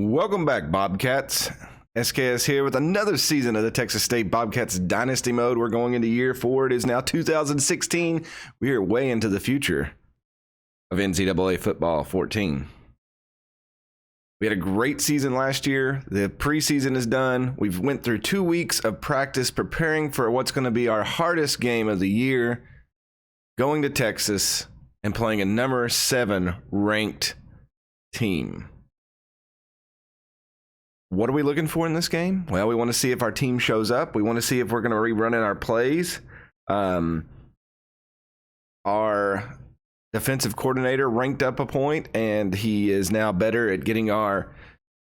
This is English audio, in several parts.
Welcome back, Bobcats. SKS here with another season of the Texas State Bobcats Dynasty mode. We're going into year 4. It is now 2016. We are way into the future of NCAA Football 14. We had a great season last year. The preseason is done. We've went through 2 weeks of practice preparing for what's going to be our hardest game of the year, going to Texas and playing a number 7 ranked team. What are we looking for in this game? Well, we want to see if our team shows up. We want to see if we're going to rerun in our plays. Our defensive coordinator ranked up a point, and he is now better at getting our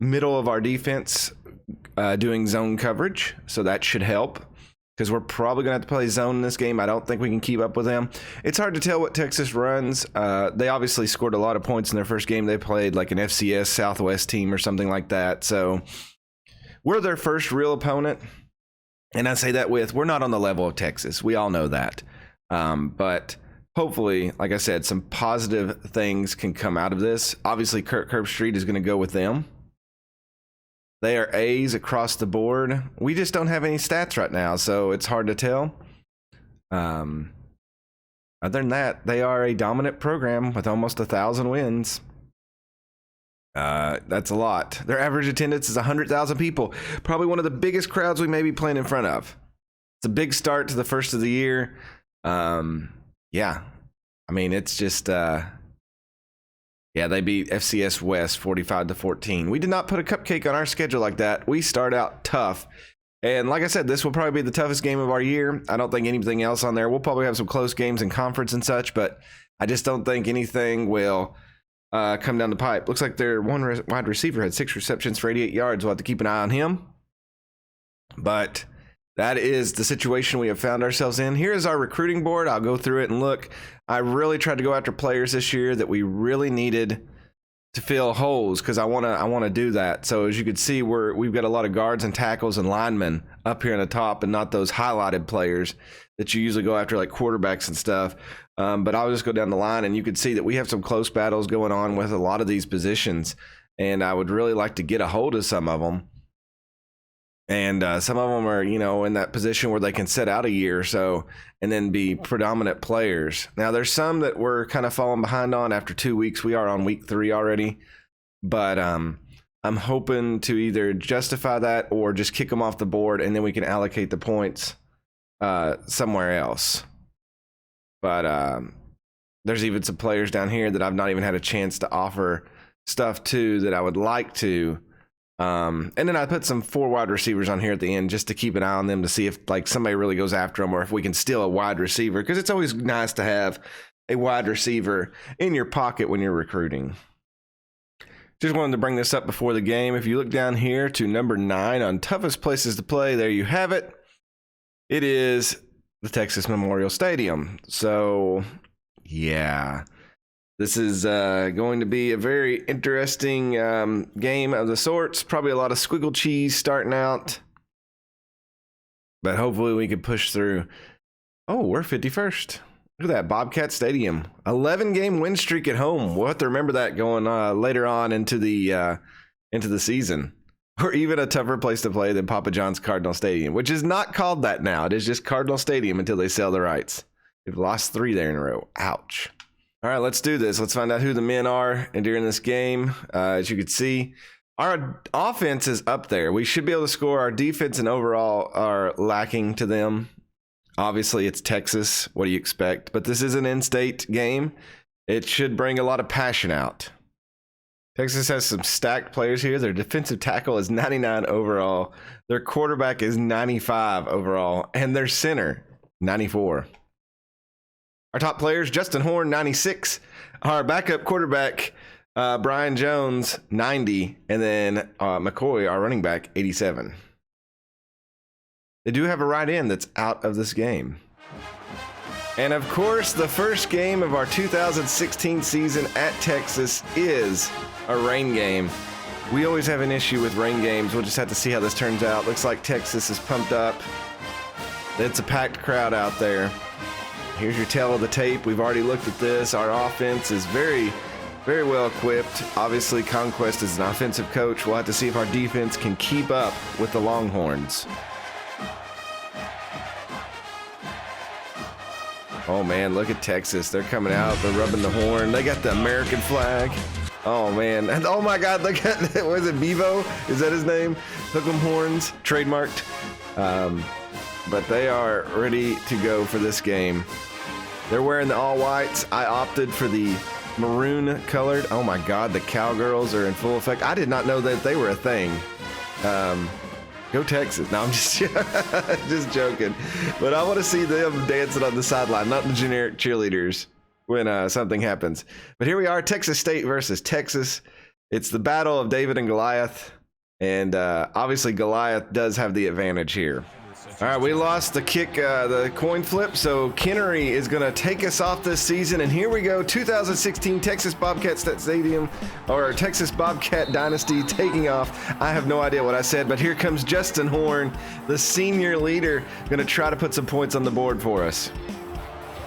middle of our defense doing zone coverage. So that should help because we're probably going to have to play zone in this game. I don't think we can keep up with them. It's hard to tell what Texas runs. They obviously scored a lot of points in their first game. They played like an FCS Southwest team or something like that. So we're their first real opponent. And I say that we're not on the level of Texas. We all know that. But hopefully, like I said, some positive things can come out of this. Obviously, Kirk Herbstreit is going to go with them. They are A's across the board. We just don't have any stats right now, so it's hard to tell. Other than that, they are a dominant program with almost 1,000 wins. That's a lot. Their average attendance is 100,000 people. Probably one of the biggest crowds we may be playing in front of. It's a big start to the first of the year. Yeah. I mean, it's just... Yeah, they beat FCS West 45-14. We did not put a cupcake on our schedule like that. We start out tough. And like I said, this will probably be the toughest game of our year. I don't think anything else on there. We'll probably have some close games in conference and such, but I just don't think anything will come down the pipe. Looks like their wide receiver had 6 receptions for 88 yards. We'll have to keep an eye on him. But that is the situation we have found ourselves in. Here is our recruiting board. I'll go through it and look. I really tried to go after players this year that we really needed to fill holes because I want to do that. So as you can see, we've got a lot of guards and tackles and linemen up here on the top and not those highlighted players that you usually go after like quarterbacks and stuff. But I'll just go down the line and you can see that we have some close battles going on with a lot of these positions. And I would really like to get a hold of some of them. And some of them are, in that position where they can sit out a year or so and then be predominant players. Now, there's some that we're kind of falling behind on after 2 weeks. We are on week 3 already. But I'm hoping to either justify that or just kick them off the board and then we can allocate the points somewhere else. But there's even some players down here that I've not even had a chance to offer stuff to that I would like to. And then I put some 4 wide receivers on here at the end just to keep an eye on them to see if like somebody really goes after them or if we can steal a wide receiver because it's always nice to have a wide receiver in your pocket when you're recruiting. Just wanted to bring this up before the game. If you look down here to number 9 on toughest places to play, there you have it. It is the Texas Memorial Stadium. So, yeah. This is going to be a very interesting game of the sorts. Probably a lot of squiggle cheese starting out. But hopefully we can push through. Oh, we're 51st. Look at that, Bobcat Stadium. 11-game win streak at home. We'll have to remember that going later on into the season. Or even a tougher place to play than Papa John's Cardinal Stadium, which is not called that now. It is just Cardinal Stadium until they sell the rights. They've lost 3 there in a row. Ouch. All right, let's do this. Let's find out who the men are during this game. As you can see, our offense is up there. We should be able to score. Our defense and overall are lacking to them. Obviously, it's Texas. What do you expect? But this is an in-state game. It should bring a lot of passion out. Texas has some stacked players here. Their defensive tackle is 99 overall. Their quarterback is 95 overall. And their center, 94. Our top players, Justin Horn, 96. Our backup quarterback, Brian Jones, 90. And then McCoy, our running back, 87. They do have a right end that's out of this game. And of course, the first game of our 2016 season at Texas is a rain game. We always have an issue with rain games. We'll just have to see how this turns out. Looks like Texas is pumped up. It's a packed crowd out there. Here's your tail of the tape. We've already looked at this. Our offense is very Very well equipped. Obviously, Conquest is an offensive coach. We'll have to see if our defense can keep up with the Longhorns. Oh man, look at Texas. They're coming out. They're rubbing the horn. They got the American flag. Oh man. And oh my God, look at, was it Bevo? Is that his name? Hook 'em horns, trademarked. But they are ready to go for this game. They're wearing the all whites. I opted for the maroon colored. Oh my God, the Cowgirls are in full effect. I did not know that they were a thing. Go Texas. No, I'm just just joking. But I want to see them dancing on the sideline, not the generic cheerleaders when something happens. But here we are, Texas State versus Texas. It's the battle of David and Goliath. And obviously Goliath does have the advantage here. All right, we lost the kick, the coin flip, so Kennery is going to take us off this season. And here we go, 2016 Texas Bobcats Stadium, or Texas Bobcat Dynasty taking off. I have no idea what I said, but here comes Justin Horn, the senior leader, going to try to put some points on the board for us.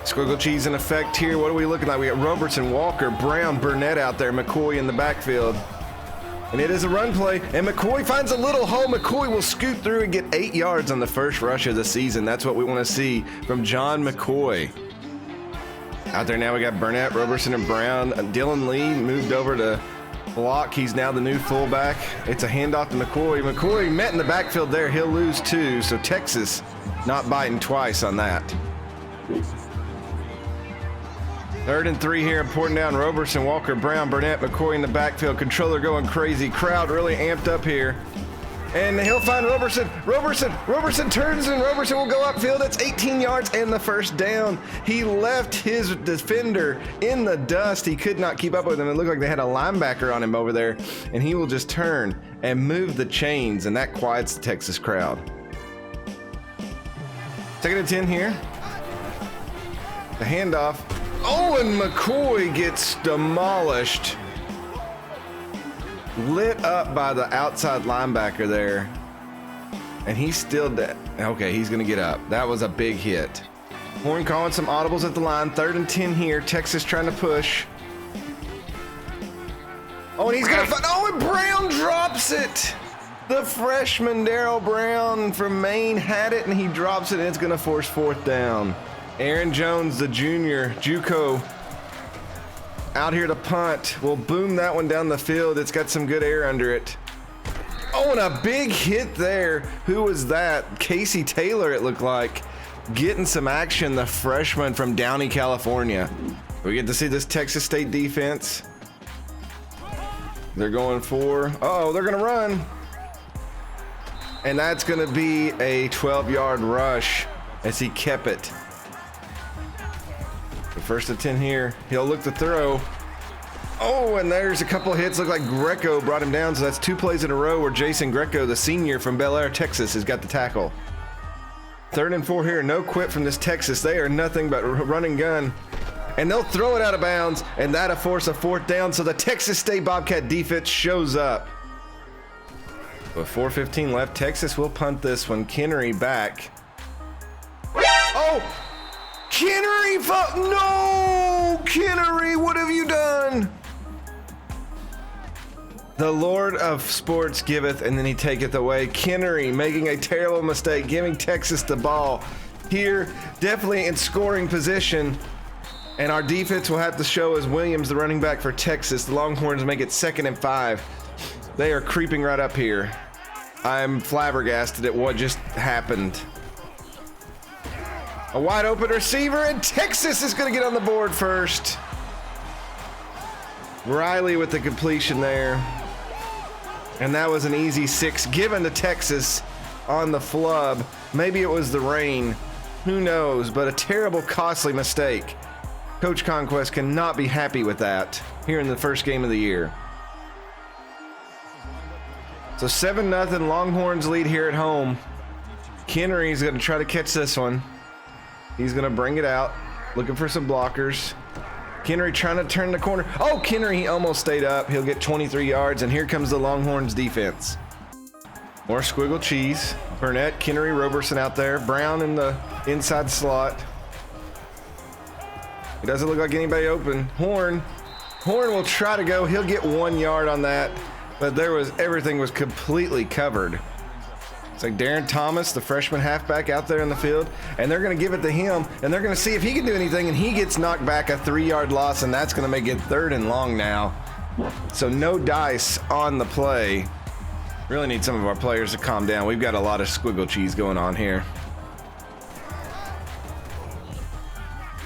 Squiggle cheese in effect here. What are we looking like? We got Robertson, Walker, Brown, Burnett out there, McCoy in the backfield. And it is a run play, and McCoy finds a little hole. McCoy will scoot through and get 8 yards on the first rush of the season. That's what we want to see from John McCoy. Out there now we got Burnett, Robertson, and Brown. Dylan Lee moved over to block. He's now the new fullback. It's a handoff to McCoy. McCoy met in the backfield there. He'll lose 2, so Texas not biting twice on that. 3rd and 3 here, porting down Robertson, Walker, Brown, Burnett, McCoy in the backfield. Controller going crazy. Crowd really amped up here. And he'll find Robertson. Robertson turns, and Robertson will go upfield. It's 18 yards and the first down. He left his defender in the dust. He could not keep up with him. It looked like they had a linebacker on him over there. And he will just turn and move the chains, and that quiets the Texas crowd. 2nd and 10 here. The handoff. Oh, and McCoy gets demolished. Lit up by the outside linebacker there. And he's still dead. Okay, he's going to get up. That was a big hit. Horn calling some audibles at the line. 3rd and 10 here. Texas trying to push. Oh, and he's going to find. Oh, and Brown drops it. The freshman Darryl Brown from Maine had it, and he drops it, and it's going to force 4th down. Aaron Jones, the junior, JUCO, out here to punt. We'll boom that one down the field. It's got some good air under it. Oh, and a big hit there. Who was that? Casey Taylor, it looked like. Getting some action, the freshman from Downey, California. We get to see this Texas State defense. They're going for, uh-oh, they're going to run. And that's going to be a 12-yard rush as he kept it. The 1st and 10 here. He'll look to throw. Oh, and there's a couple of hits. Look like Greco brought him down. So that's 2 plays in a row where Jason Greco, the senior from Bel Air, Texas, has got the tackle. 3rd and 4 here. No quit from this Texas. They are nothing but run and gun. And they'll throw it out of bounds, and that'll force a 4th down. So the Texas State Bobcat defense shows up. With 4:15 left, Texas will punt this one. Kennery back. Oh! Kennery! No! Kennery, what have you done? The Lord of sports giveth, and then he taketh away. Kennery making a terrible mistake, giving Texas the ball. Here, definitely in scoring position. And our defense will have to show as Williams, the running back for Texas. The Longhorns make it 2nd and 5. They are creeping right up here. I'm flabbergasted at what just happened. A wide open receiver, and Texas is going to get on the board first. Riley with the completion there. And that was an easy 6 given to Texas on the flub. Maybe it was the rain. Who knows? But a terrible, costly mistake. Coach Conquest cannot be happy with that here in the first game of the year. So 7-0 Longhorns lead here at home. Kennery's going to try to catch this one. He's going to bring it out, looking for some blockers. Kennery trying to turn the corner. Oh, Kennery, he almost stayed up. He'll get 23 yards, and here comes the Longhorns defense. More squiggle cheese. Burnett, Kennery, Robertson out there. Brown in the inside slot. It doesn't look like anybody open. Horn Horn will try to go. He'll get 1 yard on that, but everything was completely covered. It's like Darren Thomas, the freshman halfback, out there in the field, and they're going to give it to him, and they're going to see if he can do anything, and he gets knocked back, a 3-yard loss, and that's going to make it 3rd and long now. So no dice on the play. Really need some of our players to calm down. We've got a lot of squiggle cheese going on here.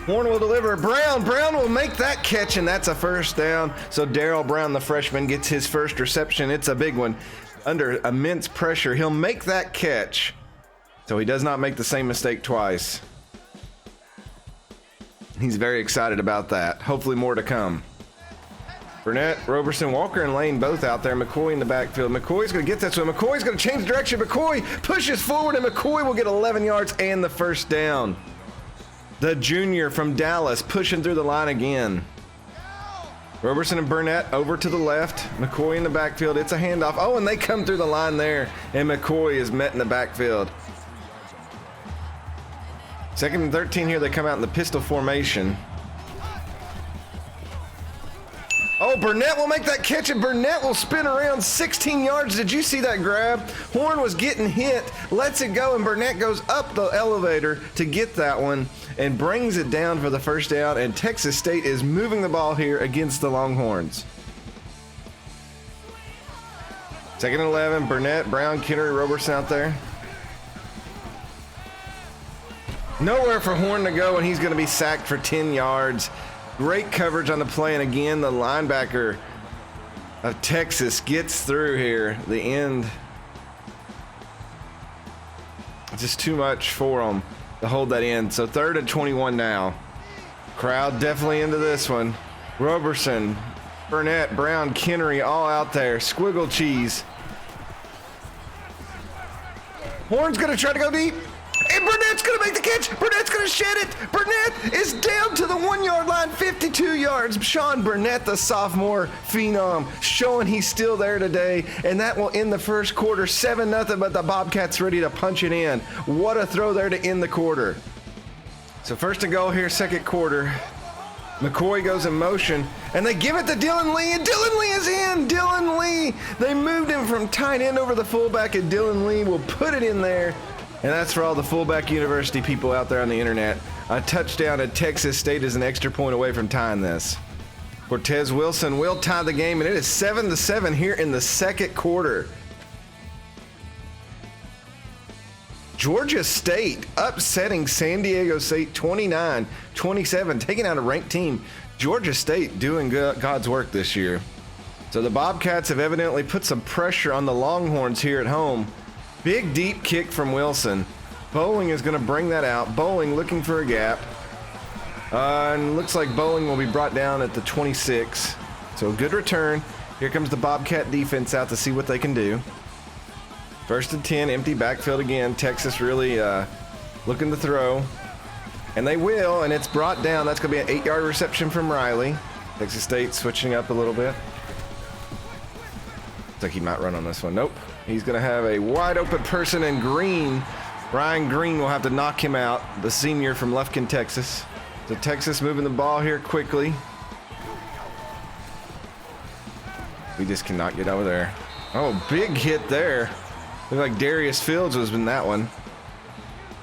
Horn will deliver. Brown will make that catch, and that's a first down. So Darryl Brown, the freshman, gets his first reception. It's a big one. Under immense pressure, he'll make that catch. So he does not make the same mistake twice. He's very excited about that. Hopefully more to come. Burnett, Roberson, Walker, and Lane both out there. McCoy in the backfield. McCoy's going to get this one. McCoy's going to change direction. McCoy pushes forward, and McCoy will get 11 yards and the first down. The junior from Dallas pushing through the line again. Roberson and Burnett over to the left. McCoy in the backfield. It's a handoff. Oh, and they come through the line there, and McCoy is met in the backfield. 2nd and 13 here. They come out in the pistol formation. Oh, Burnett will make that catch, and Burnett will spin around 16 yards. Did you see that grab? Horn was getting hit, lets it go, and Burnett goes up the elevator to get that one and brings it down for the first down, and Texas State is moving the ball here against the Longhorns. 2nd and 11, Burnett, Brown, Kennery, Roberson out there. Nowhere for Horn to go, and he's going to be sacked for 10 yards. Great coverage on the play, and again, the linebacker of Texas gets through here. The end. Just too much for them to hold that in. So 3rd and 21 now. Crowd definitely into this one. Roberson, Burnett, Brown, Kennery all out there. Squiggle cheese. Horn's going to try to go deep. And Burnett's going to make the catch. Burnett's going to shed it. Burnett is down to the 1-yard line, 52 yards. Sean Burnett, the sophomore phenom, showing he's still there today. And that will end the first quarter, 7-0, but the Bobcats ready to punch it in. What a throw there to end the quarter. So 1st and goal here, 2nd quarter. McCoy goes in motion, and they give it to Dylan Lee, and Dylan Lee is in. Dylan Lee, they moved him from tight end over the fullback, and Dylan Lee will put it in there. And that's for all the fullback university people out there on the internet. A touchdown at Texas State is an extra point away from tying this. Cortez Wilson will tie the game, and it is 7-7 here in the 2nd quarter. Georgia State upsetting San Diego State 29-27, taking out a ranked team. Georgia State doing God's work this year. So the Bobcats have evidently put some pressure on the Longhorns here at home. Big deep kick from Wilson. Bowling is going to bring that out. Bowling looking for a gap. And looks like Bowling will be brought down at the 26. So good return. Here comes the Bobcat defense out to see what they can do. 1st and 10, empty backfield again. Texas really looking to throw. And they will, and it's brought down. That's going to be an 8-yard reception from Riley. Texas State switching up a little bit. Looks like he might run on this one. Nope. He's going to have a wide open person in Green. Ryan Green will have to knock him out, the senior from Lufkin, Texas. So Texas moving the ball here quickly. We just cannot get over there. Oh, big hit there. Looked like Darius Fields was in that one.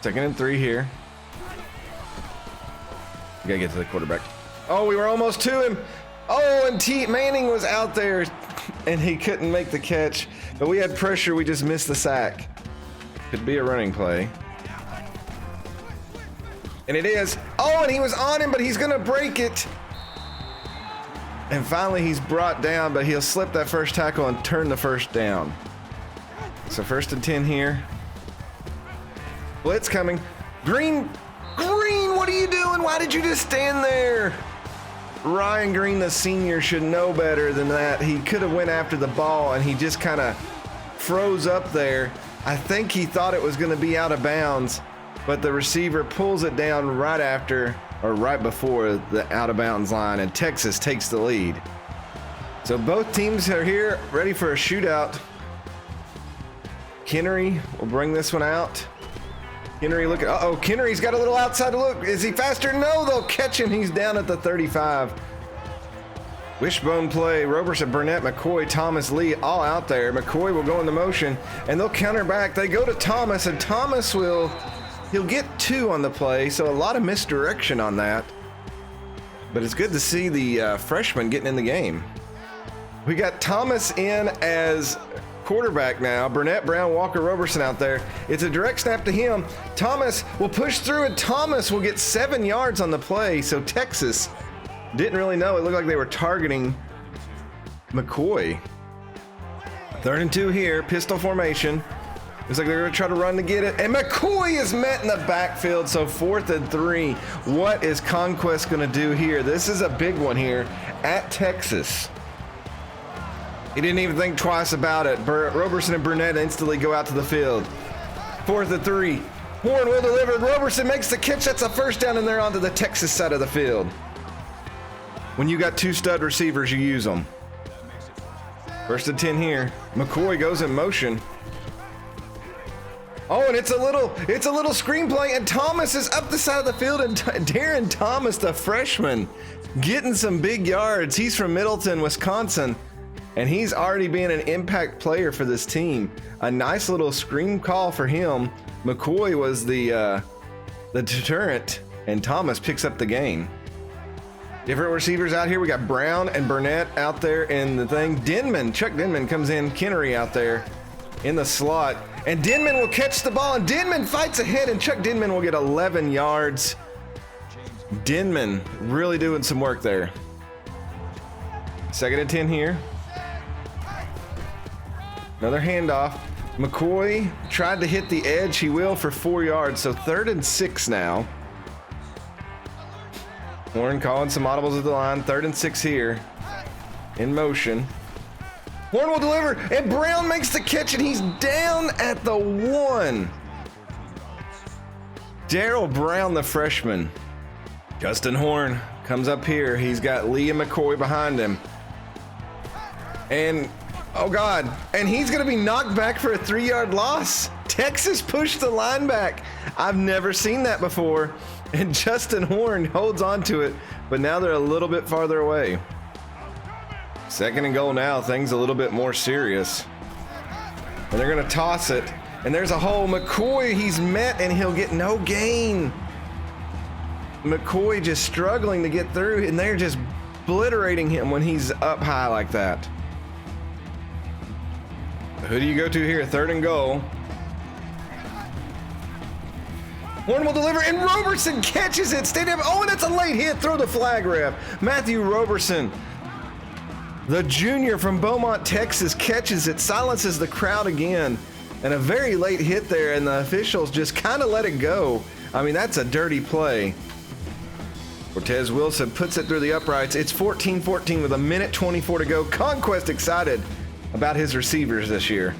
2nd and 3 here. We got to get to the quarterback. Oh, we were almost to him. Oh, and T. Manning was out there, and he couldn't make the catch. But we had pressure. We just missed the sack. Could be a running play. And it is. Oh, and he was on him, but he's going to break it. And finally, he's brought down, but he'll slip that first tackle and turn the first down. So 1st and 10 here. Blitz coming. Green, what are you doing? Why did you just stand there? Ryan Green, the senior, should know better than that. He could have went after the ball, and he just kind of froze up there. I think he thought it was going to be out of bounds, but the receiver pulls it down right after, or right before the out of bounds line, and Texas takes the lead. So both teams are here, ready for a shootout. Kennery will bring this one out. Kennery look at, Kennery's got a little outside look. Is he faster? No, they'll catch him. He's down at the 35. Wishbone play. Roberson, Burnett, McCoy, Thomas, Lee, all out there. McCoy will go into motion, and they'll counter back. They go to Thomas, and Thomas he'll get 2 on the play, so a lot of misdirection on that. But it's good to see the freshman getting in the game. We got Thomas in as quarterback now. Burnett, Brown, Walker, Roberson out there. It's a direct snap to him. Thomas will push through, and Thomas will get 7 yards on the play. So Texas didn't really know. It looked like they were targeting McCoy. 3rd and 2 here. Pistol formation. Looks like they're going to try to run to get it. And McCoy is met in the backfield. So 4th and 3. What is Conquest going to do here? This is a big one here at Texas. He didn't even think twice about it. Roberson and Burnett instantly go out to the field. 4th and 3. Horn will deliver. Roberson makes the catch. That's a first down, and they're onto the Texas side of the field. When you scud stud receivers, you use them. 1st and 10 here. McCoy goes in motion. Oh, and it's a little screen play, and Thomas is up the side of the field, and Darren Thomas, the freshman, getting some big yards. He's from Middleton, Wisconsin, and he's already been an impact player for this team. A nice little screen call for him. McCoy was the deterrent, and Thomas picks up the gain. Different receivers out here. We got Brown and Burnett out there in the thing. Chuck Denman comes in. Kennery out there in the slot. And Denman will catch the ball, and Denman fights ahead, and Chuck Denman will get 11 yards. Denman really doing some work there. 2nd and 10 here. Another handoff. McCoy tried to hit the edge. He will for 4 yards. So 3rd and 6 now. Horn calling some audibles at the line. 3rd and 6 here. In motion. Horn will deliver, and Brown makes the catch, and he's down at the 1. Darrell Brown, the freshman. Justin Horn comes up here. He's got Lee and McCoy behind him. And, oh God, and he's going to be knocked back for a 3-yard loss. Texas pushed the line back. I've never seen that before. And Justin Horn holds on to it, but now they're a little bit farther away. 2nd and goal now. Things a little bit more serious. And they're going to toss it. And there's a hole. McCoy, he's met, and he'll get no gain. McCoy just struggling to get through, and they're just obliterating him when he's up high like that. Who do you go to here? 3rd and goal. Horn will deliver, and Roberson catches it. Stay down. Oh, and that's a late hit. Throw the flag, ref. Matthew Roberson, the junior from Beaumont, Texas, catches it, silences the crowd again. And a very late hit there, and the officials just kind of let it go. I mean, that's a dirty play. Cortez Wilson puts it through the uprights. It's 14-14 with 1:24 to go. Conquest excited about his receivers this year.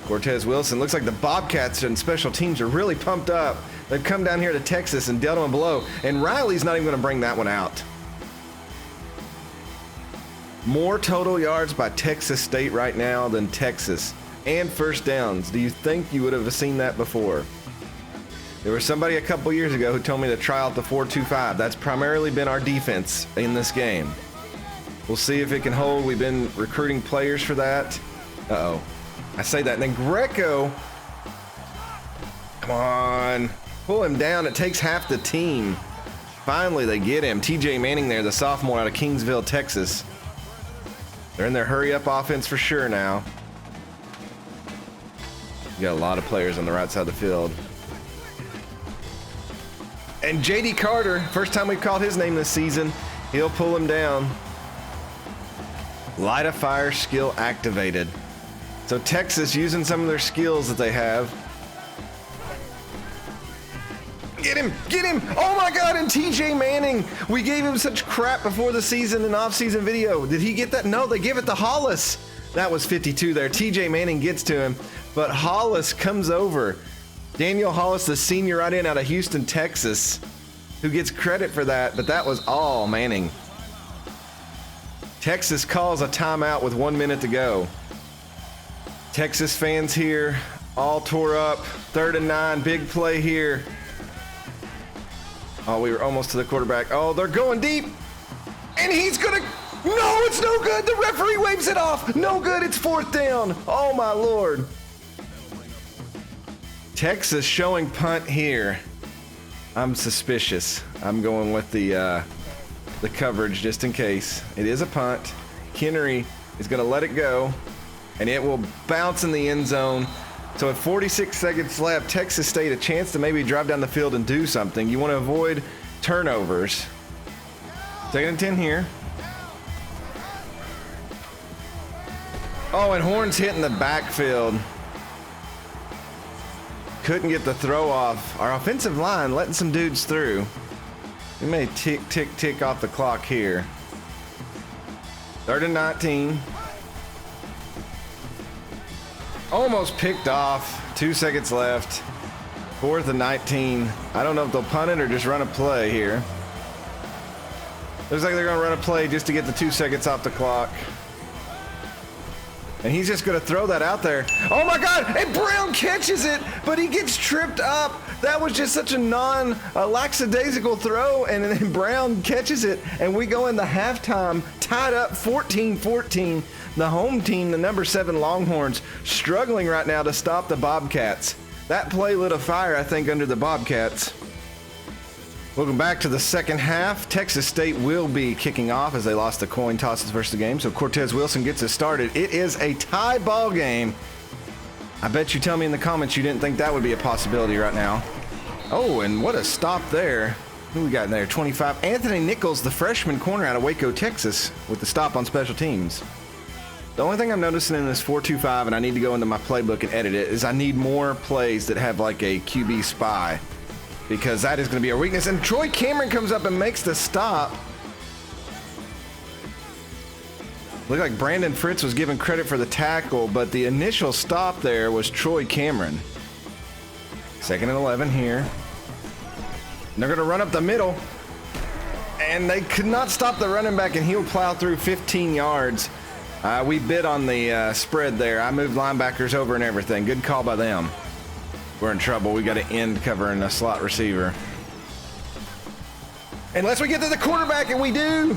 Cortez Wilson, looks like the Bobcats and special teams are really pumped up. They've come down here to Texas and dealt them a blow, and Riley's not even going to bring that one out. More total yards by Texas State right now than Texas, and first downs. Do you think you would have seen that before? There was somebody a couple years ago who told me to try out the 4-2-5. That's primarily been our defense in this game. We'll see if it can hold. We've been recruiting players for that. Uh-oh. I say that, and then Greco, come on, pull him down. It takes half the team. Finally, they get him. TJ Manning there, the sophomore out of Kingsville, Texas. They're in their hurry-up offense for sure now. You got a lot of players on the right side of the field. And J.D. Carter, first time we've called his name this season, he'll pull him down. Light a fire skill activated. So Texas using some of their skills that they have. Get him, get him. Oh my God, and TJ Manning. We gave him such crap before the season and off-season video. Did he get that? No, they gave it to Hollis. That was 52 there. TJ Manning gets to him, but Hollis comes over. Daniel Hollis, the senior right in out of Houston, Texas, who gets credit for that, but that was all Manning. Texas calls a timeout with 1 minute to go. Texas fans here, all tore up. 3rd and 9, big play here. Oh, we were almost to the quarterback. Oh, they're going deep. And he's gonna, No, it's no good. The referee waves it off. No good. It's 4th down. Oh, my Lord. Texas showing punt here. I'm suspicious. I'm going with the coverage just in case. It is a punt. Henry is going to let it go, and it will bounce in the end zone. So at 46 seconds left, Texas State a chance to maybe drive down the field and do something. You want to avoid turnovers. 2nd and 10 here. Oh, and Horn's hitting the backfield. Couldn't get the throw off. Our offensive line letting some dudes through. We may tick, tick, tick off the clock here. 3rd and 19. Almost picked off. 2 seconds left. 4th and 19. I don't know if they'll punt it or just run a play here. Looks like they're going to run a play just to get the 2 seconds off the clock. And he's just going to throw that out there. Oh, my God. And Brown catches it, but he gets tripped up. That was just such a lackadaisical throw, and then Brown catches it, and we go into halftime tied up 14-14. The home team, the number 7 Longhorns, struggling right now to stop the Bobcats. That play lit a fire, I think, under the Bobcats. Welcome back to the second half. Texas State will be kicking off as they lost the coin tosses versus the game. So Cortez Wilson gets us started. It is a tie ball game. I bet you tell me in the comments you didn't think that would be a possibility right now. Oh, and what a stop there. Who we got in there? 25. Anthony Nichols, the freshman corner out of Waco, Texas, with the stop on special teams. The only thing I'm noticing in this 4-2-5, and I need to go into my playbook and edit it, is I need more plays that have like a QB spy, because that is going to be our weakness. And Troy Cameron comes up and makes the stop. Looked like Brandon Fritz was given credit for the tackle, but the initial stop there was Troy Cameron. 2nd and 11 here. And they're going to run up the middle. And they could not stop the running back, and he'll plow through 15 yards. We bid on the spread there. I moved linebackers over and everything. Good call by them. We're in trouble. We got to end covering a slot receiver. Unless we get to the quarterback, and we do.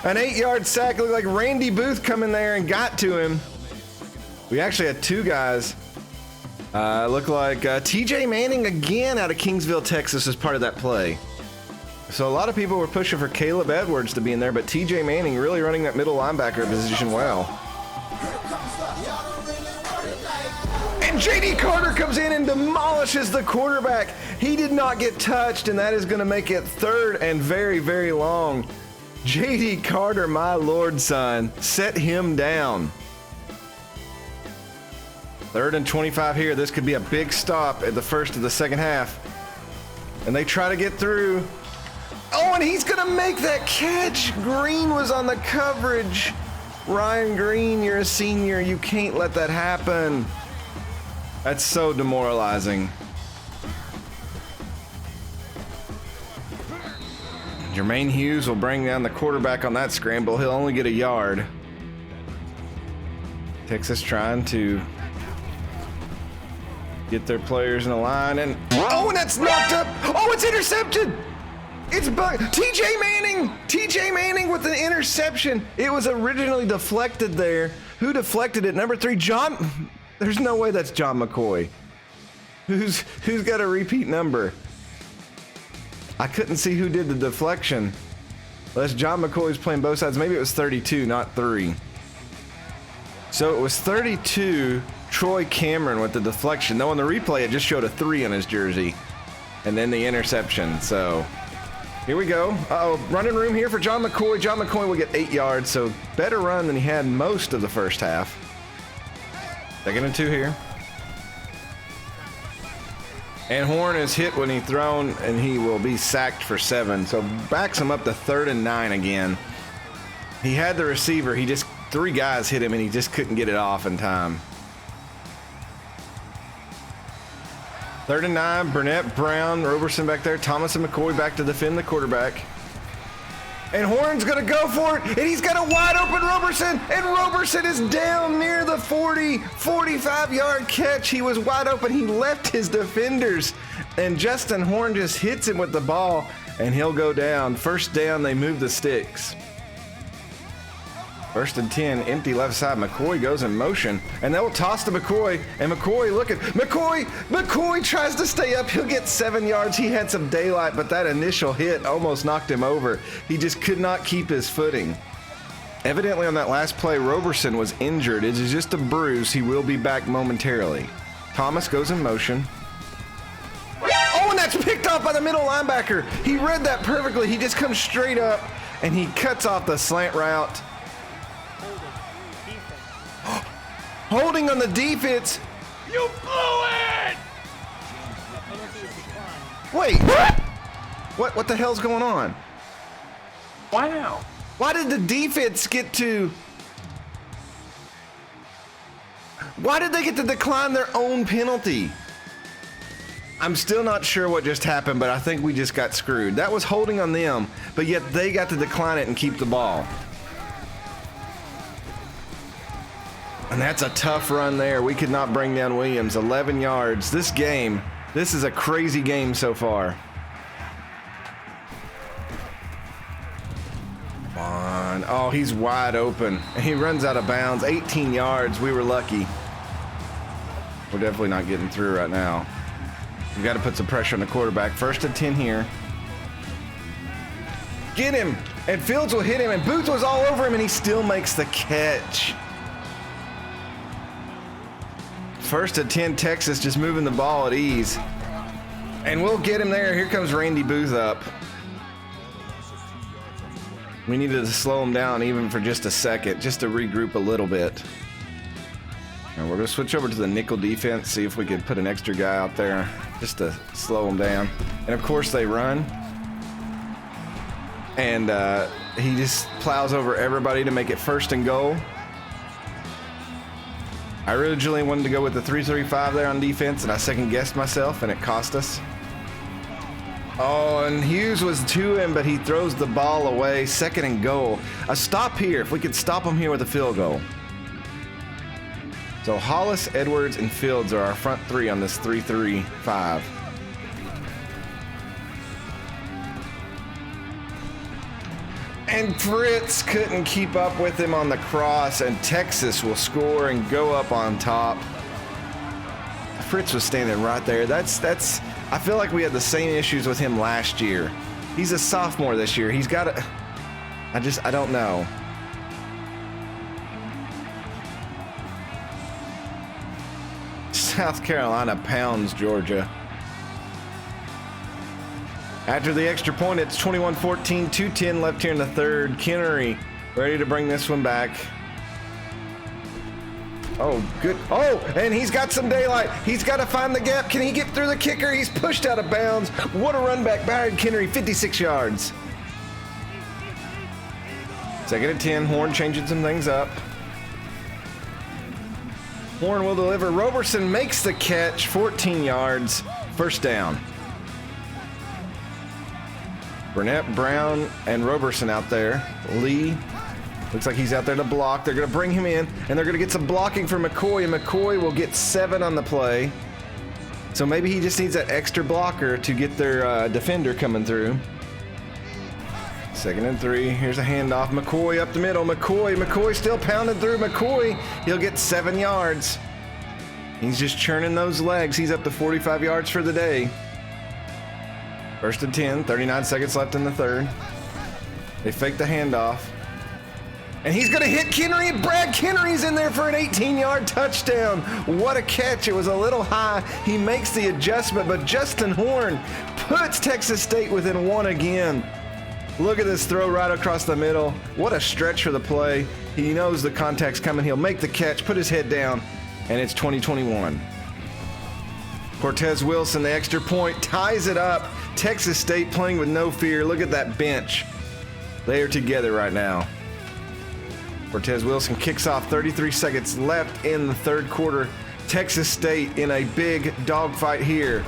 An 8-yard sack. Looked like Randy Booth come in there and got to him. We actually had 2 guys. Looked like TJ Manning again out of Kingsville, Texas as part of that play. So a lot of people were pushing for Caleb Edwards to be in there, but TJ Manning really running that middle linebacker position well. And JD Carter comes in and demolishes the quarterback. He did not get touched, and that is going to make it 3rd and very, very long. JD Carter, my Lord, son, set him down. 3rd and 25 here. This could be a big stop at the first of the second half. And they try to get through. Oh, and he's going to make that catch. Green was on the coverage. Ryan Green, you're a senior. You can't let that happen. That's so demoralizing. Jermaine Hughes will bring down the quarterback on that scramble. He'll only get a yard. Texas trying to get their players in a line, and oh, and that's knocked up. Oh, it's intercepted. It's TJ Manning with an interception. It was originally deflected there. Who deflected it? Number 3, John. There's no way that's John McCoy. Who's got a repeat number? I couldn't see who did the deflection. Unless John McCoy's playing both sides. Maybe it was 32, not 3. So it was 32, Troy Cameron with the deflection. Though on the replay, it just showed a 3 on his jersey. And then the interception. So here we go. Uh-oh, running room here for John McCoy. John McCoy will get 8 yards, so better run than he had most of the first half. 2nd and 2 here. And Horn is hit when he's thrown, and he will be sacked for 7. So backs him up to 3rd and 9 again. He had the receiver. 3 guys hit him, and he just couldn't get it off in time. 3rd and 9, Burnett, Brown, Roberson back there. Thomas and McCoy back to defend the quarterback. And Horn's going to go for it, and he's got a wide open Roberson, and Roberson is down near the 40, 45-yard catch. He was wide open. He left his defenders, and Justin Horn just hits him with the ball, and he'll go down. First down, they move the sticks. First and 10, empty left side. McCoy goes in motion, and they'll toss to McCoy. And McCoy, look at McCoy tries to stay up. He'll get 7 yards. He had some daylight, but that initial hit almost knocked him over. He just could not keep his footing. Evidently on that last play, Roberson was injured. It is just a bruise. He will be back momentarily. Thomas goes in motion. Oh, and that's picked off by the middle linebacker. He read that perfectly. He just comes straight up, and he cuts off the slant route. Holding on the defense. You blew it! Wait, what the hell's going on? Wow. Why did the defense get to... Why did they get to decline their own penalty? I'm still not sure what just happened, but I think we just got screwed. That was holding on them, but yet they got to decline it and keep the ball. And that's a tough run there. We could not bring down Williams. 11 yards. This is a crazy game so far. Come on. Oh, he's wide open. He runs out of bounds. 18 yards. We were lucky. We're definitely not getting through right now. We've got to put some pressure on the quarterback. First and 10 here. Get him. And Fields will hit him. And Booth was all over him, and he still makes the catch. First and 10, Texas just moving the ball at ease. And we'll get him there. Here comes Randy Booth up. We needed to slow him down even for just a second, just to regroup a little bit. And we're going to switch over to the nickel defense, see if we could put an extra guy out there just to slow him down. And of course they run. And he just plows over everybody to make it first and goal. I originally wanted to go with the 3-3-5 there on defense, and I second-guessed myself, and it cost us. Oh, and Hughes was to him, but he throws the ball away. Second and goal. A stop here, if we could stop him here with a field goal. So Hollis, Edwards, and Fields are our front three on this 3-3-5. And Fritz couldn't keep up with him on the cross, and Texas will score and go up on top. Fritz was standing right there. I feel like we had the same issues with him last year. He's a sophomore this year. He's got to, I don't know. South Carolina pounds Georgia. After the extra point, it's 21-14, 2:10 left here in the third. Kennery ready to bring this one back. Oh, good. Oh, and he's got some daylight. He's got to find the gap. Can he get through the kicker? He's pushed out of bounds. What a run back. Byron Kennery, 56 yards. Second and 10. Horn changing some things up. Horn will deliver. Roberson makes the catch. 14 yards. First down. Burnett, Brown, and Roberson out there. Lee looks like he's out there to block. They're going to bring him in, and they're going to get some blocking for McCoy, and McCoy will get 7 on the play. So maybe he just needs that extra blocker to get their defender coming through. Second and 3. Here's a handoff. McCoy up the middle. McCoy still pounding through. McCoy, he'll get 7 yards. He's just churning those legs. He's up to 45 yards for the day. First and 10, 39 seconds left in the third. They fake the handoff. And he's going to hit Kennery. Brad Kennery's in there for an 18-yard touchdown. What a catch. It was a little high. He makes the adjustment, but Justin Horn puts Texas State within 1 again. Look at this throw right across the middle. What a stretch for the play. He knows the contact's coming. He'll make the catch, put his head down, and it's 20-21. Cortez Wilson, the extra point, ties it up. Texas State playing with no fear. Look at that bench. They are together right now. Cortez Wilson kicks off. 33 seconds left in the third quarter. Texas State in a big dogfight here.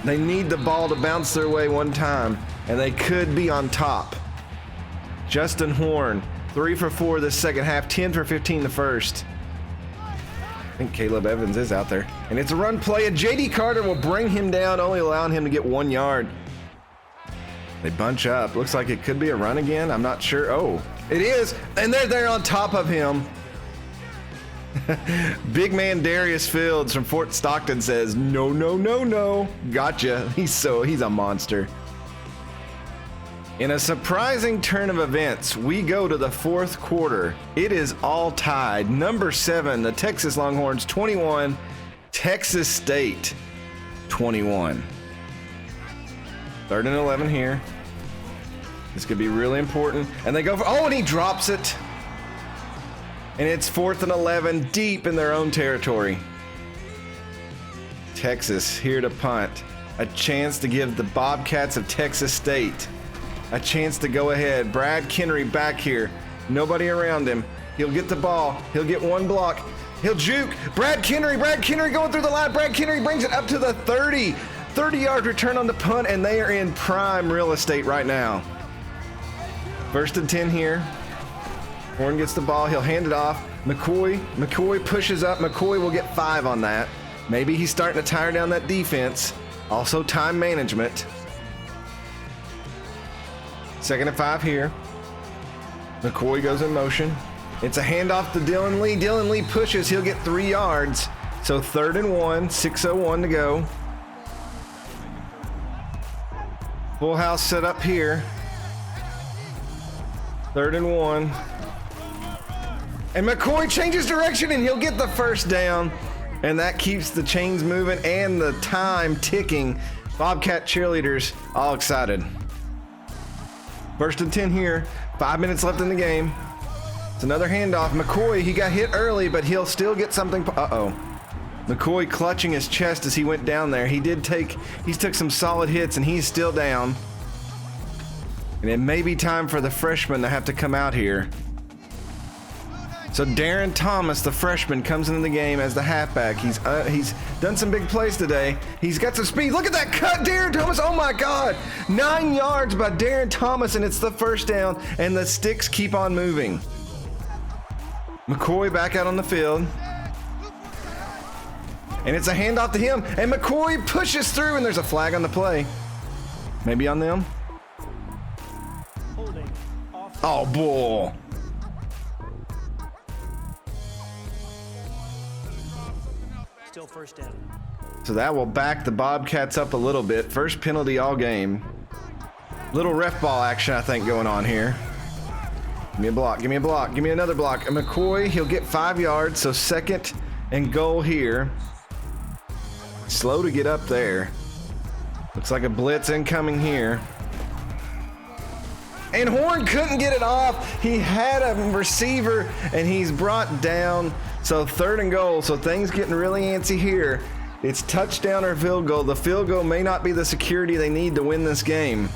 They need the ball to bounce their way one time, and they could be on top. Justin Horn, 3 for 4 this second half, 10 for 15 the first. I think Caleb Evans is out there. And it's a run play, and J.D. Carter will bring him down, only allowing him to get 1 yard. They bunch up. Looks like it could be a run again. I'm not sure. Oh, It is, and they're there on top of him. Big man Darius Fields from Fort Stockton says, no, no, no, no. Gotcha. He's a monster. In a surprising turn of events, we go to the fourth quarter. It is all tied. Number 7, the Texas Longhorns 21, Texas State 21. 3rd and 11 here. This could be really important. And they go for, and he drops it. And it's 4th and 11 deep in their own territory. Texas here to punt. A chance to give the Bobcats of Texas State a chance to go ahead. Brad Kennery back here. Nobody around him. He'll get the ball. He'll get one block. He'll juke. Brad Kennery going through the line. Brad Kennery brings it up to the 30. 30-yard return on the punt, and they are in prime real estate right now. 1st and 10 here. Horn gets the ball. He'll hand it off. McCoy pushes up. McCoy will get 5 on that. Maybe he's starting to tire down that defense. Also time management. 2nd and 5 here. McCoy goes in motion. It's a handoff to Dylan Lee. Dylan Lee pushes. He'll get 3 yards. So 3rd and 1, 6:01 to go. Full house set up here. 3rd and 1. And McCoy changes direction and he'll get the 1st down. And that keeps the chains moving and the time ticking. Bobcat cheerleaders all excited. 1st and 10 here. 5 minutes left in the game. It's another handoff. McCoy, he got hit early, but he'll still get something. McCoy clutching his chest as he went down there. He took some solid hits and he's still down. And it may be time for the freshman to have to come out here. So Darren Thomas, the freshman, comes into the game as the halfback. He's done some big plays today. He's got some speed. Look at that cut, Darren Thomas. Oh my God. 9 yards by Darren Thomas, and it's the 1st down, and the sticks keep on moving. McCoy back out on the field. And it's a handoff to him, and McCoy pushes through, and there's a flag on the play. Maybe on them. Oh, bull. Still 1st down. So that will back the Bobcats up a little bit. First penalty all game. Little ref ball action, I think, going on here. Give me a block, give me a block, give me another block. And McCoy, he'll get 5 yards, so 2nd and goal here. Slow to get up there. Looks like a blitz incoming here. And Horn couldn't get it off. He had a receiver, and he's brought down. So 3rd and goal. So things getting really antsy here. It's touchdown or field goal. The field goal may not be the security they need to win this game.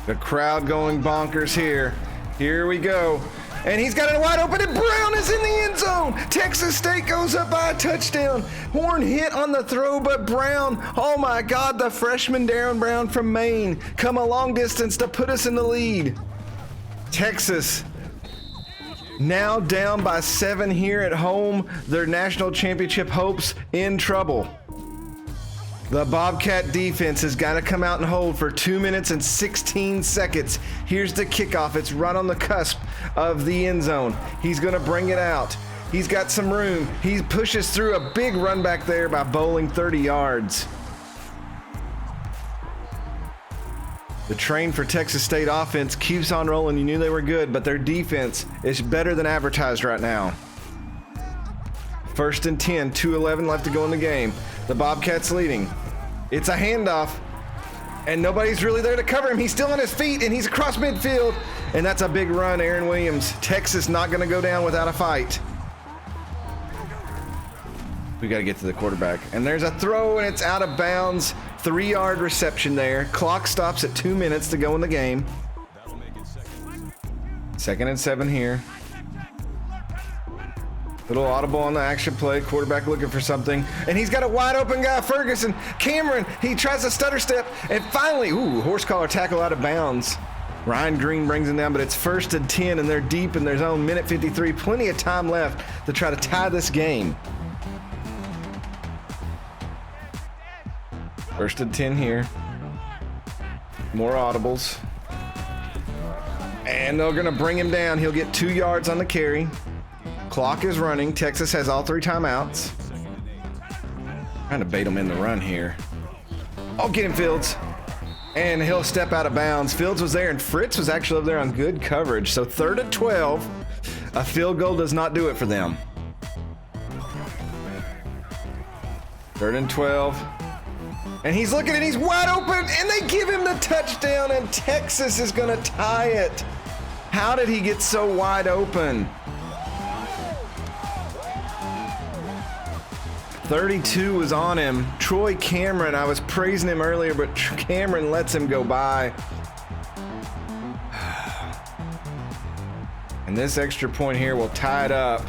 The crowd going bonkers here. Here we go. And he's got it wide open, and Brown is in the end zone. Texas State goes up by a touchdown. Horn hit on the throw, but Brown, oh my God, the freshman Darren Brown from Maine, come a long distance to put us in the lead. Texas now down by 7 here at home. Their national championship hopes in trouble. The Bobcat defense has got to come out and hold for 2 minutes and 16 seconds. Here's the kickoff. It's right on the cusp of the end zone. He's going to bring it out. He's got some room. He pushes through a big run back there by bowling 30 yards. The train for Texas State offense keeps on rolling. You knew they were good, but their defense is better than advertised right now. 1st and 10, 2:11 left to go in the game. The Bobcats leading. It's a handoff, and nobody's really there to cover him. He's still on his feet, and he's across midfield, and that's a big run, Aaron Williams. Texas not going to go down without a fight. We got to get to the quarterback, and there's a throw, and it's out of bounds. 3-yard reception there. Clock stops at 2 minutes to go in the game. 2nd and 7 here. Little audible on the action play. Quarterback looking for something. And he's got a wide open guy, Ferguson. Cameron, he tries a stutter step. And finally, horse collar tackle out of bounds. Ryan Green brings him down, but it's 1st and 10, and they're deep in their zone. Minute 53. Plenty of time left to try to tie this game. 1st and 10 here. More audibles. And they're going to bring him down. He'll get 2 yards on the carry. Clock is running. Texas has all 3 timeouts. Trying to bait him in the run here. Oh, get him, Fields. And he'll step out of bounds. Fields was there, and Fritz was actually up there on good coverage. So 3rd and 12. A field goal does not do it for them. 3rd and 12. And he's looking, and he's wide open, and they give him the touchdown, and Texas is going to tie it. How did he get so wide open? 32 was on him. Troy Cameron, I was praising him earlier, but Cameron lets him go by. And this extra point here will tie it up.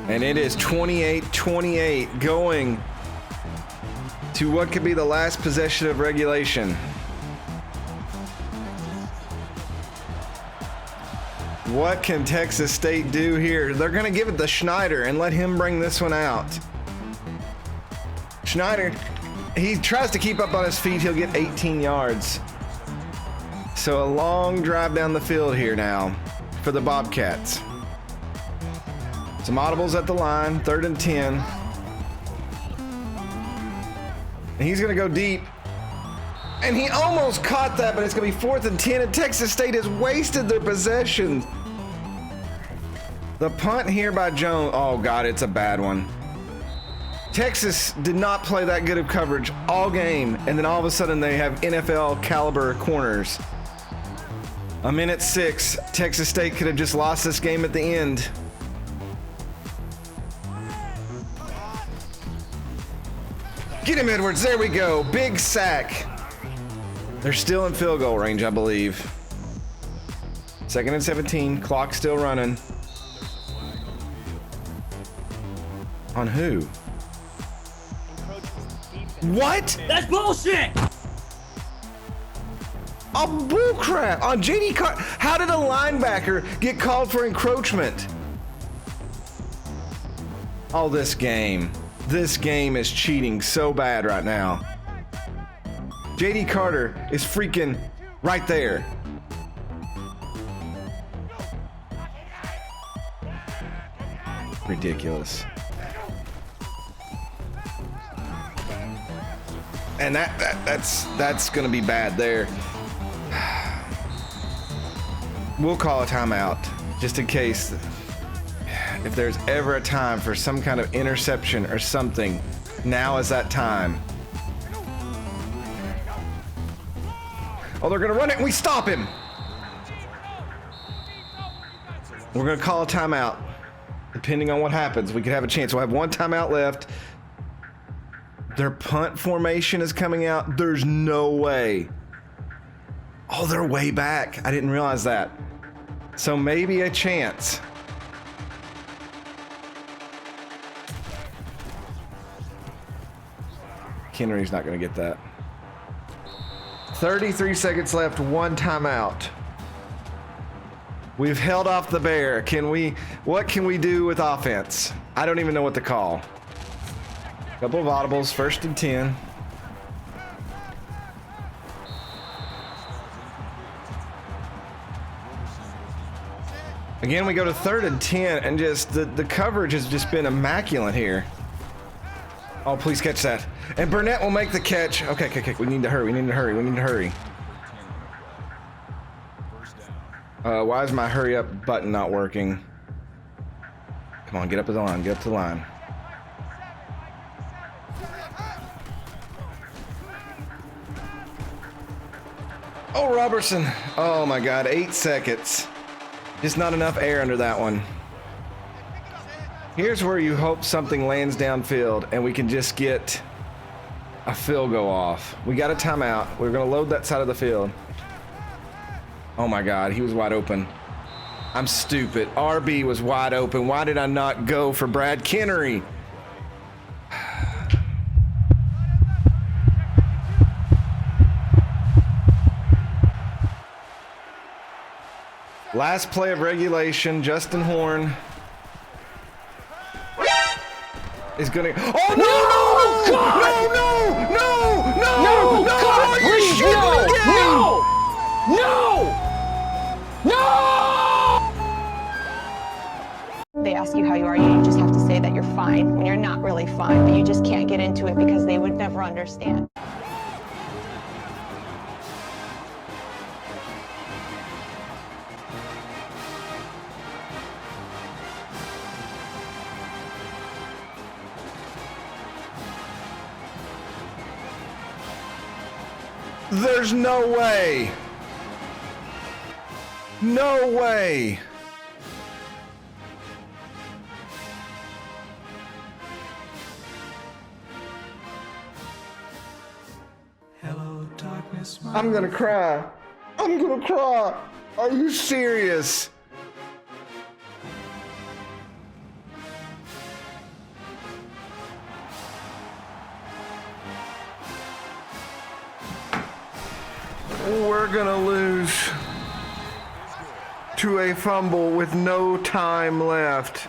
And it is 28-28 going to what could be the last possession of regulation. What can Texas State do here? They're going to give it to Schneider and let him bring this one out. Schneider, he tries to keep up on his feet. He'll get 18 yards. So a long drive down the field here now for the Bobcats. Some audibles at the line, 3rd and 10. And he's going to go deep. And he almost caught that, but it's going to be 4th and 10, and Texas State has wasted their possession. The punt here by Jones. Oh, God, it's a bad one. Texas did not play that good of coverage all game, and then all of a sudden they have NFL caliber corners. 1:06. Texas State could have just lost this game at the end. Get him, Edwards. There we go. Big sack. They're still in field goal range, I believe. 2nd and 17. Clock still running. On who? What? That's bullshit! A bullcrap on JD Carter. How did a linebacker get called for encroachment? Oh, this game is cheating so bad right now. JD Carter is freaking right there. Ridiculous. And that's going to be bad there. We'll call a timeout just in case. If there's ever a time for some kind of interception or something, now is that time. Oh, they're going to run it and we stop him. We're going to call a timeout. Depending on what happens, we could have a chance. We'll have 1 timeout left. Their punt formation is coming out. There's no way. Oh, they're way back. I didn't realize that. So maybe a chance. Henry's not going to get that. 33 seconds left, 1 timeout. We've held off the bear. What can we do with offense? I don't even know what to call. Couple of audibles, 1st and 10. Again, we go to 3rd and 10, and just the coverage has just been immaculate here. Oh, please catch that. And Burnett will make the catch. Okay. We need to hurry. Why is my hurry up button not working? Come on, get up to the line. Oh, Robertson. Oh my God, 8 seconds. Just not enough air under that one. Here's where you hope something lands downfield and we can just get a field goal off. We got a timeout. We're going to load that side of the field. Oh my God, he was wide open. I'm stupid. RB was wide open. Why did I not go for Brad Kennery? Last play of regulation, Justin Horn is gonna. Oh no! No! God! No! God, Are you please, shitting me? no! They ask you how you are, you just have to say that you're fine when you're not really fine, but you just can't get into it because they would never understand. There's no way. No way. Hello, darkness, my I'm gonna cry. I'm gonna cry. Are you serious? We're gonna lose to a fumble with no time left.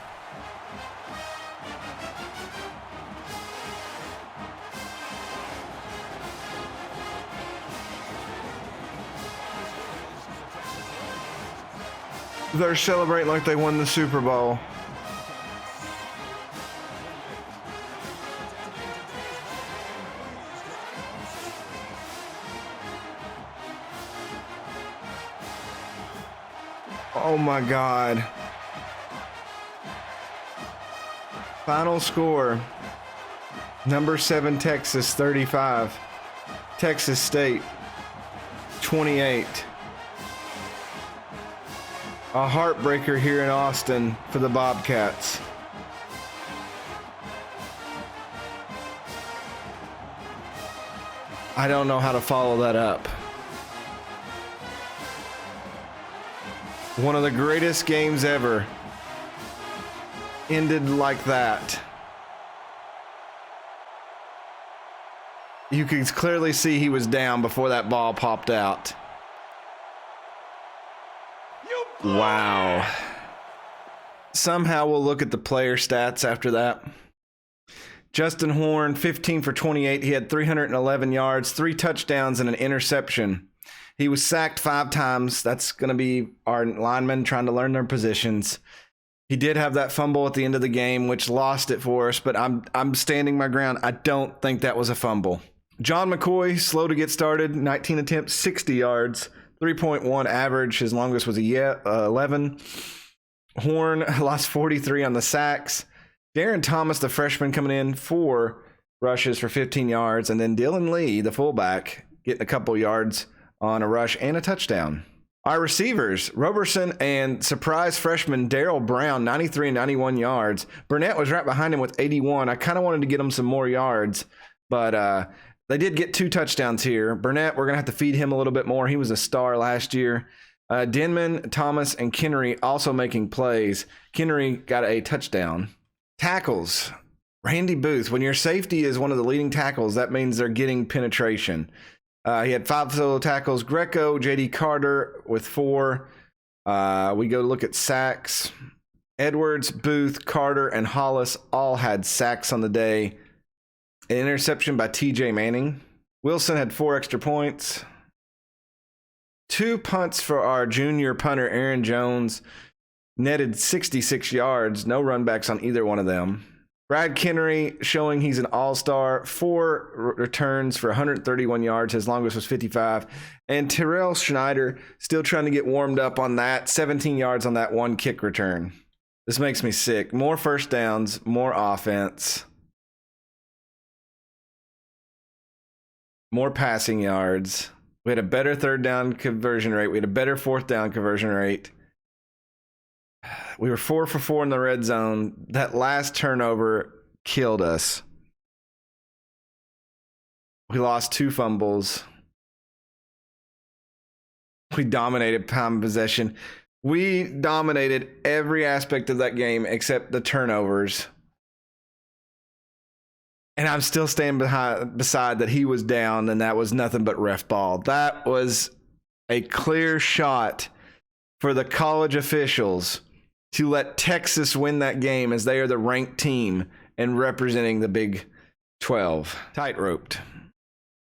They're celebrating like they won the Super Bowl. Oh my God. Final score. Number 7 Texas 35. Texas State 28. A heartbreaker here in Austin for the Bobcats. I don't know how to follow that up. One of the greatest games ever ended like that. You could clearly see he was down before that ball popped out. Wow. Somehow we'll look at the player stats after that. Justin Horn, 15 for 28. He had 311 yards, 3 touchdowns, and an interception. He was sacked 5 times. That's going to be our linemen trying to learn their positions. He did have that fumble at the end of the game, which lost it for us, but I'm standing my ground. I don't think that was a fumble. John McCoy, slow to get started, 19 attempts, 60 yards, 3.1 average. His longest was 11. Horn lost 43 on the sacks. Darren Thomas, the freshman, coming in, 4 rushes for 15 yards. And then Dylan Lee, the fullback, getting a couple yards on a rush and a touchdown. Our receivers, Roberson and surprise freshman Darrell Brown, 93 and 91 yards. Burnett was right behind him with 81. I kind of wanted to get him some more yards, but they did get 2 touchdowns here. Burnett, we're going to have to feed him a little bit more. He was a star last year. Denman, Thomas, and Kennery also making plays. Kennery got a touchdown. Tackles, Randy Booth. When your safety is one of the leading tackles, that means they're getting penetration. He had 5 solo tackles. Greco, J.D. Carter with 4. We go look at sacks. Edwards, Booth, Carter, and Hollis all had sacks on the day. An interception by T.J. Manning. Wilson had 4 extra points. 2 punts for our junior punter, Aaron Jones. Netted 66 yards. No runbacks on either one of them. Brad Kennery showing he's an all-star. 4 returns for 131 yards. His longest was 55. And Terrell Schneider still trying to get warmed up on that. 17 yards on that 1 kick return. This makes me sick. More first downs, more offense. More passing yards. We had a better 3rd down conversion rate. We had a better 4th down conversion rate. We were 4 for 4 in the red zone. That last turnover killed us. We lost 2 fumbles. We dominated time possession. We dominated every aspect of that game except the turnovers. And I'm still standing beside that he was down, and that was nothing but ref ball. That was a clear shot for the college officials to let Texas win that game as they are the ranked team and representing the Big 12. Tight-roped.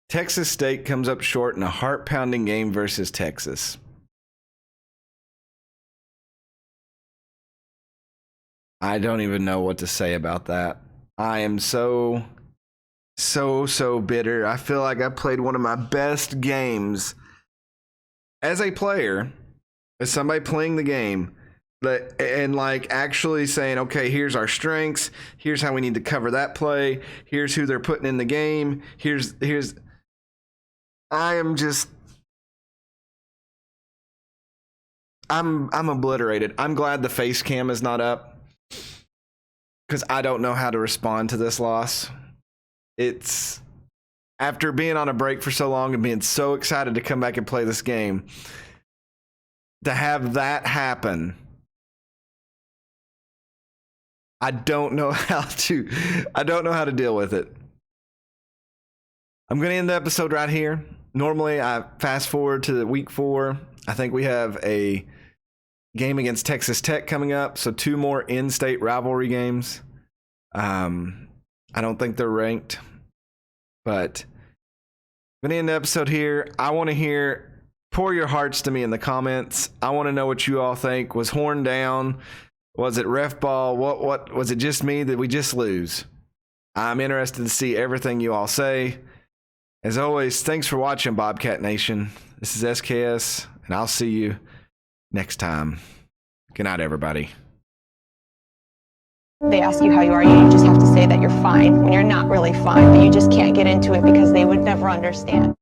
Texas State comes up short in a heart-pounding game versus Texas. I don't even know what to say about that. I am so bitter. I feel like I played one of my best games as a player, as somebody playing the game, and like actually saying, okay, here's our strengths. Here's how we need to cover that play. Here's who they're putting in the game. I'm obliterated. I'm glad the face cam is not up because I don't know how to respond to this loss. It's after being on a break for so long and being so excited to come back and play this game, to have that happen. I don't know how to deal with it. I'm going to end the episode right here. Normally I fast forward to week 4. I think we have a game against Texas Tech coming up, so 2 more in-state rivalry games. I don't think they're ranked, but I'm going to end the episode here. I want to pour your hearts to me in the comments. I want to know what you all think. Was Horn down? Was it ref ball? What was it just me? Did we just lose? I'm interested to see everything you all say. As always, thanks for watching, Bobcat Nation. This is SKS, and I'll see you next time. Good night, everybody. They ask you how you are, you just have to say that you're fine when you're not really fine, but you just can't get into it because they would never understand.